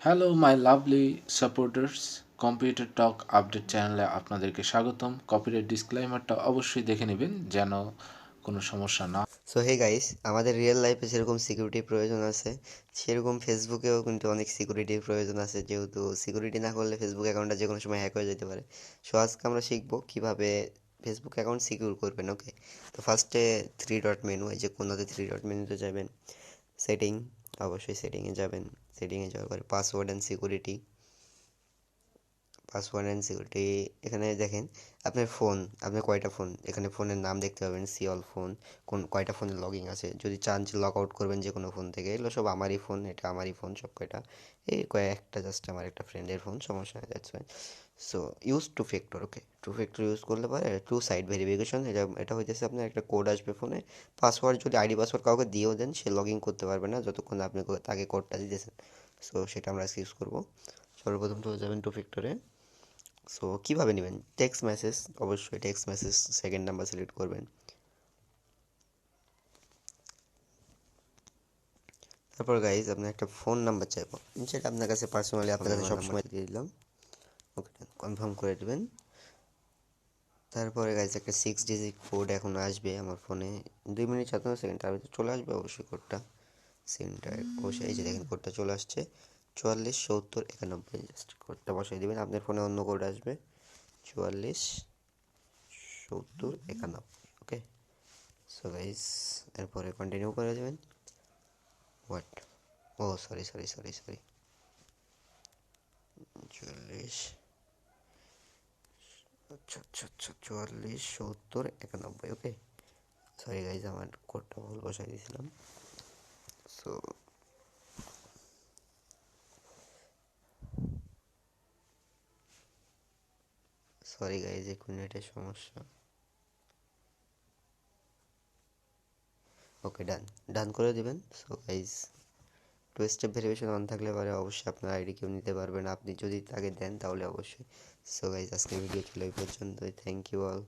Hello my lovely supporters, computer talk update চ্যানেলে আপনাদেরকে স্বাগতম। কপিরাইট ডিসক্লাইমারটা অবশ্যই দেখে নেবেন যেন কোনো সমস্যা না। সো হে গাইস, আমাদের রিয়েল লাইফে যেরকম সিকিউরিটির প্রয়োজন আছে, সেরকম ফেসবুকেও কিন্তু অনেক সিকিউরিটির প্রয়োজন আছে, যেহেতু সিকিউরিটি না করলে ফেসবুক অ্যাকাউন্টটা যে কোনো সময় হ্যাক হয়ে যেতে পারে। সো আজকে আমরা শিখবো কিভাবে ফেসবুক অ্যাকাউন্ট সিকিউর করবেন। ওকে, তো ফার্স্টে থ্রি ডট মেনু, এই যে কোনোতে থ্রি ডট মেনুতে যাবেন, সেটিং, অবশ্যই সেটিংয়ে যাবেন। সেটিংয়ে যাওয়ার পরে পাসওয়ার্ড অ্যান্ড সিকিউরিটি, এখানে দেখেন আপনার ফোন, আপনার কয়টা ফোন, এখানে ফোনের নাম দেখতে পাবেন, সি অল ফোন, কয়টা ফোনে লগইন আছে। যদি চান যে লগ আউট করবেন যে কোনো ফোন থেকে, এগুলো সব আমারই ফোন, এটা আমারই ফোন সব কয়টা, এই কয়েকটা জাস্ট আমার একটা ফ্রেন্ডের ফোন, সমস্যা নেই, that's fine. So use two factor, okay, two factor use করলে পরে টু সাইড ভেরিফিকেশন, এটা হইতেছে আপনার একটা কোড আসবে ফোনে। পাসওয়ার্ড যদি আইডি পাসওয়ার্ড কাউকে দিয়েও দেন, সে লগ ইন করতে পারবে না যতক্ষণ আপনি তাকে কোডটা দিতেছেন। সো সেটা আমরা আজকে ইউজ করবো। সর্বপ্রথম চলে যাবেন টু ফ্যাক্টরে। সো কীভাবে নেবেন, টেক্সট মেসেজ, অবশ্যই text message second number select করবেন। তারপর গাইজ আপনার একটা ফোন নাম্বার চাইবো, যেটা আপনার কাছে পার্সোনালি আপনার কাছে সবসময় দিয়ে দিলাম। ওকে, কনফার্ম করে দেবেন। তারপরে গাইজ একটা 6 ডিজিট কোড এখন আসবে আমার ফোনে, 2 মিনিট 57 সেকেন্ড, তার ভিতরে চলে আসবে অবশ্যই কোডটা। সেন্টার অবশ্যই, এই যে দেখেন কোডটা চলে আসছে, 447091, জাস্ট কোডটা বসাই দেবেন। আপনার ফোনে অন্য কোড আসবে, 447091। ওকে, সো গাইজ এরপরে কন্টিনিউ করে দেবেন। হোয়াট, ও সরি, 44, আচ্ছা 447091। ওকে, সরি গাইজ, আমার কোডটা ভুল বসাই দিয়েছিলাম। সো সরি গাইজ, 1 মিনিটের সমস্যা। ওকে, ডান, ডান করে দেবেন। So guys, two step verification on থাকলে পরে অবশ্যই আপনার আইডি কেউ নিতে পারবে না, আপনি যদি তাকে দেন তাহলে অবশ্যই। সো গাইজ, আজকের ভিডিও ছিল এই পর্যন্তই, থ্যাংক ইউ অল।